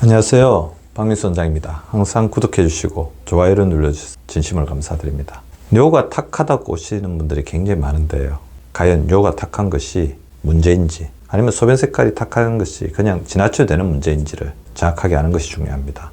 안녕하세요. 박민수 원장입니다. 항상 구독해 주시고 좋아요를 눌러주셔서 진심으로 감사드립니다. 뇨가 탁하다고 오시는 분들이 굉장히 많은데요. 과연 뇨가 탁한 것이 문제인지 아니면 소변 색깔이 탁한 것이 그냥 지나쳐도 되는 문제인지를 정확하게 아는 것이 중요합니다.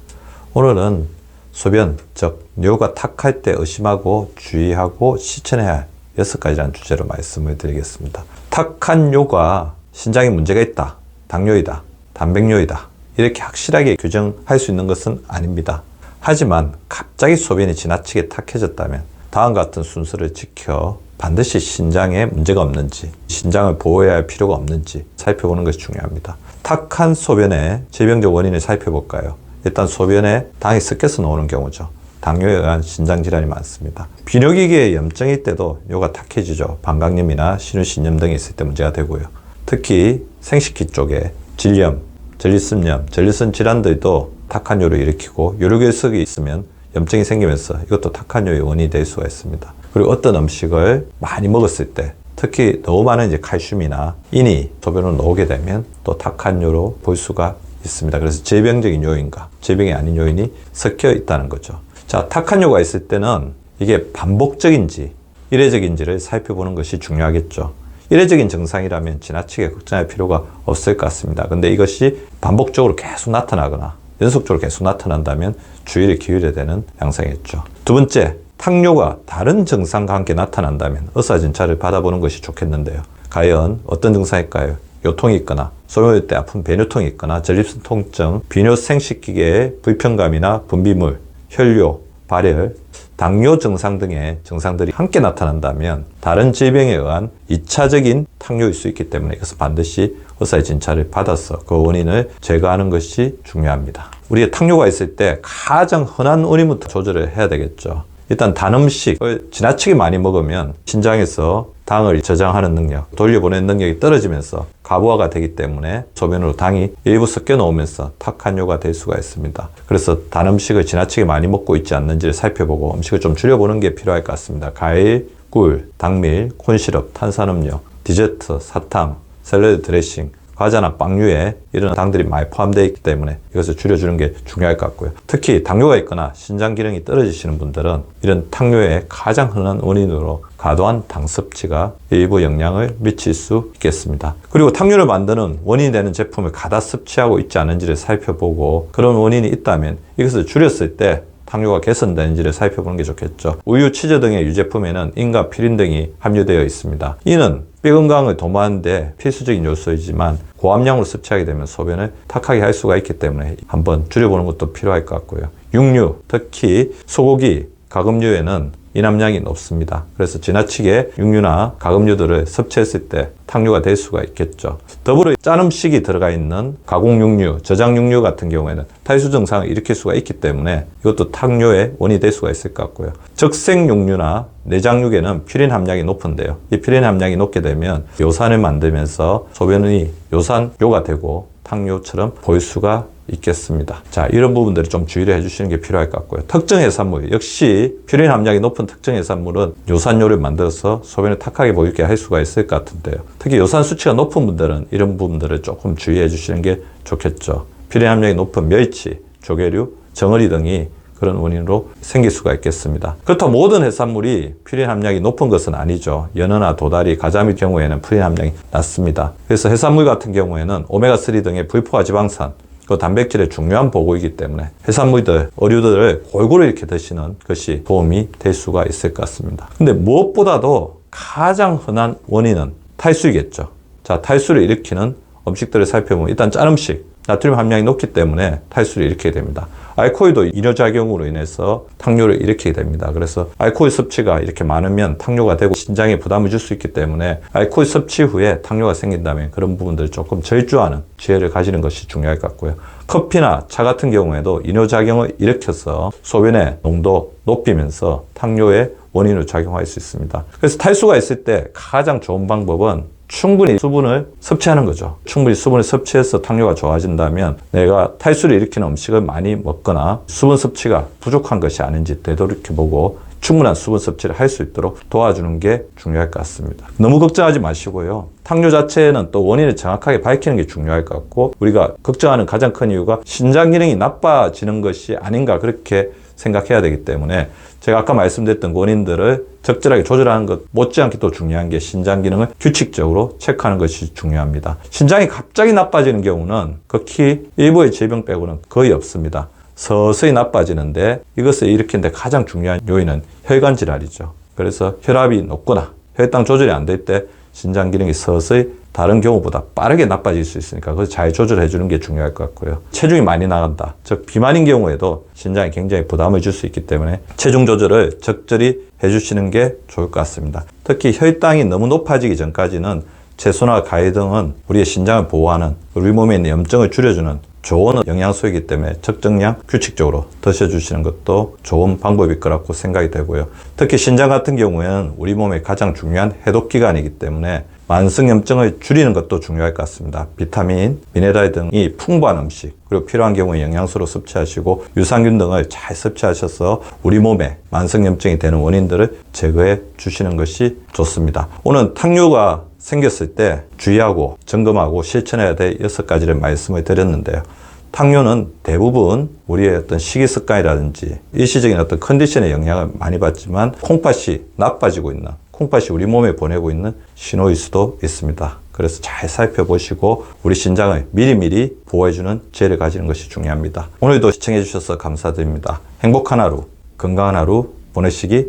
오늘은 소변, 즉 뇨가 탁할 때 의심하고 주의하고 실천해야 할 6가지라는 주제로 말씀을 드리겠습니다. 탁한 뇨가 신장에 문제가 있다, 당뇨이다, 단백뇨이다 이렇게 확실하게 규정할 수 있는 것은 아닙니다. 하지만 갑자기 소변이 지나치게 탁해졌다면 다음과 같은 순서를 지켜 반드시 신장에 문제가 없는지, 신장을 보호해야 할 필요가 없는지 살펴보는 것이 중요합니다. 탁한 소변의 질병적 원인을 살펴볼까요? 일단 소변에 당이 섞여서 나오는 경우죠. 당뇨에 의한 신장질환이 많습니다. 비뇨기계의 염증일 때도 뇨가 탁해지죠. 방광염이나 신우신염 등이 있을 때 문제가 되고요. 특히 생식기 쪽에 질염, 전립선염, 전립선 질환들도 탁한 뇨를 일으키고 요로결석이 있으면 염증이 생기면서 이것도 탁한 뇨의 원인이 될 수가 있습니다. 그리고 어떤 음식을 많이 먹었을 때 특히 너무 많은 이제 칼슘이나 인이 소변으로 나오게 되면 또 탁한 뇨로 볼 수가 있습니다. 그래서 질병적인 요인과 질병이 아닌 요인이 섞여 있다는 거죠. 자, 탁한 뇨가 있을 때는 이게 반복적인지 일회적인지를 살펴보는 것이 중요하겠죠. 일회적인 증상이라면 지나치게 걱정할 필요가 없을 것 같습니다. 근데 이것이 반복적으로 계속 나타나거나 연속적으로 계속 나타난다면 주의를 기울여야 되는 양상이겠죠. 두 번째, 탁뇨가 다른 증상과 함께 나타난다면 의사진찰을 받아보는 것이 좋겠는데요. 과연 어떤 증상일까요? 요통이 있거나 소변일 때 아픈 배뇨통이 있거나 전립선 통증, 비뇨 생식기계의 불편감이나 분비물, 혈뇨, 발열, 당뇨 증상 등의 증상들이 함께 나타난다면 다른 질병에 의한 2차적인 탁뇨일 수 있기 때문에 이것은 반드시 의사의 진찰을 받아서 그 원인을 제거하는 것이 중요합니다. 우리가 탁뇨가 있을 때 가장 흔한 원인부터 조절을 해야 되겠죠. 일단 단 음식을 지나치게 많이 먹으면 신장에서 당을 저장하는 능력, 돌려보내는 능력이 떨어지면서 과부하가 되기 때문에 소변으로 당이 일부 섞여 나오면서 탁한 뇨가 될 수가 있습니다. 그래서 단 음식을 지나치게 많이 먹고 있지 않는지를 살펴보고 음식을 좀 줄여보는 게 필요할 것 같습니다. 과일, 꿀, 당밀, 콘시럽, 탄산음료, 디저트, 사탕, 샐러드 드레싱, 과자나 빵류에 이런 당들이 많이 포함되어 있기 때문에 이것을 줄여주는 게 중요할 것 같고요. 특히 당뇨가 있거나 신장 기능이 떨어지시는 분들은 이런 탁뇨의 가장 흔한 원인으로 과도한 당 섭취가 일부 영향을 미칠 수 있겠습니다. 그리고 탁뇨를 만드는 원인이 되는 제품을 가다 섭취하고 있지 않은지를 살펴보고 그런 원인이 있다면 이것을 줄였을 때 탁뇨가 개선되는지를 살펴보는 게 좋겠죠. 우유, 치즈 등의 유제품에는 인과 퓨린 등이 함유되어 있습니다. 이는 뼈 건강을 도모하는 데 필수적인 요소이지만 고함량으로 섭취하게 되면 소변을 탁하게 할 수가 있기 때문에 한번 줄여보는 것도 필요할 것 같고요. 육류, 특히 소고기, 가금류에는 인함량이 높습니다. 그래서 지나치게 육류나 가금류들을 섭취했을 때 탁뇨가 될 수가 있겠죠. 더불어 짠 음식이 들어가 있는 가공육류, 저장육류 같은 경우에는 탈수 증상을 일으킬 수가 있기 때문에 이것도 탁뇨의 원인이 될 수가 있을 것 같고요. 적색육류나 내장육에는 퓨린 함량이 높은데요. 이 퓨린 함량이 높게 되면 요산을 만들면서 소변이 요산뇨가 되고 탁뇨처럼 보일 수가 있겠습니다. 자, 이런 부분들을 좀 주의를 해주시는 게 필요할 것 같고요. 특정 해산물, 역시 퓨린 함량이 높은 특정 해산물은 요산뇨를 만들어서 소변을 탁하게 보이게 할 수가 있을 것 같은데요. 특히 요산 수치가 높은 분들은 이런 부분들을 조금 주의해 주시는 게 좋겠죠. 퓨린 함량이 높은 멸치, 조개류, 정어리 등이 그런 원인으로 생길 수가 있겠습니다. 그렇다고 모든 해산물이 퓨린 함량이 높은 것은 아니죠. 연어나 도다리, 가자미 경우에는 퓨린 함량이 낮습니다. 그래서 해산물 같은 경우에는 오메가3 등의 불포화 지방산, 그 단백질의 중요한 보고이기 때문에 해산물들, 어류들을 골고루 이렇게 드시는 것이 도움이 될 수가 있을 것 같습니다. 근데 무엇보다도 가장 흔한 원인은 탈수이겠죠. 자, 탈수를 일으키는 음식들을 살펴보면 일단 짠 음식, 나트륨 함량이 높기 때문에 탈수를 일으키게 됩니다. 알코올도 이뇨작용으로 인해서 탁뇨를 일으키게 됩니다. 그래서 알코올 섭취가 이렇게 많으면 탁뇨가 되고 신장에 부담을 줄 수 있기 때문에 알코올 섭취 후에 탁뇨가 생긴다면 그런 부분들을 조금 절주하는 지혜를 가지는 것이 중요할 것 같고요. 커피나 차 같은 경우에도 이뇨작용을 일으켜서 소변의 농도 높이면서 탁뇨의 원인으로 작용할 수 있습니다. 그래서 탈수가 있을 때 가장 좋은 방법은 충분히 수분을 섭취하는 거죠. 충분히 수분을 섭취해서 탁뇨가 좋아진다면 내가 탈수를 일으키는 음식을 많이 먹거나 수분 섭취가 부족한 것이 아닌지 되돌이켜보고 충분한 수분 섭취를 할 수 있도록 도와주는 게 중요할 것 같습니다. 너무 걱정하지 마시고요. 탕류 자체는 또 원인을 정확하게 밝히는 게 중요할 것 같고, 우리가 걱정하는 가장 큰 이유가 신장 기능이 나빠지는 것이 아닌가 그렇게 생각해야 되기 때문에, 제가 아까 말씀드렸던 원인들을 적절하게 조절하는 것 못지않게 또 중요한 게 신장 기능을 규칙적으로 체크하는 것이 중요합니다. 신장이 갑자기 나빠지는 경우는 극히 일부의 질병 빼고는 거의 없습니다. 서서히 나빠지는데, 이것을 일으키는데 가장 중요한 요인은 혈관 질환이죠. 그래서 혈압이 높거나 혈당 조절이 안 될 때 신장 기능이 서서히 다른 경우보다 빠르게 나빠질 수 있으니까 그걸 잘 조절해 주는 게 중요할 것 같고요. 체중이 많이 나간다, 즉 비만인 경우에도 신장에 굉장히 부담을 줄 수 있기 때문에 체중 조절을 적절히 해주시는 게 좋을 것 같습니다. 특히 혈당이 너무 높아지기 전까지는 채소나 과일 등은 우리의 신장을 보호하는, 우리 몸에 있는 염증을 줄여주는 좋은 영양소이기 때문에 적정량 규칙적으로 드셔주시는 것도 좋은 방법일 거라고 생각이 되고요. 특히 신장 같은 경우에는 우리 몸의 가장 중요한 해독기관이기 때문에 만성염증을 줄이는 것도 중요할 것 같습니다. 비타민, 미네랄 등이 풍부한 음식, 그리고 필요한 경우에 영양소로 섭취하시고 유산균 등을 잘 섭취하셔서 우리 몸에 만성염증이 되는 원인들을 제거해 주시는 것이 좋습니다. 오늘 탕류가 생겼을 때 주의하고 점검하고 실천해야 될 6가지를 말씀을 드렸는데요. 탕류는 대부분 우리의 어떤 식이습관이라든지 일시적인 어떤 컨디션의 영향을 많이 받지만 콩팥이 나빠지고 있는, 콩팥이 우리 몸에 보내고 있는 신호일 수도 있습니다. 그래서 잘 살펴보시고 우리 신장을 미리미리 보호해주는 지혜를 가지는 것이 중요합니다. 오늘도 시청해 주셔서 감사드립니다. 행복한 하루, 건강한 하루 보내시기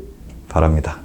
바랍니다.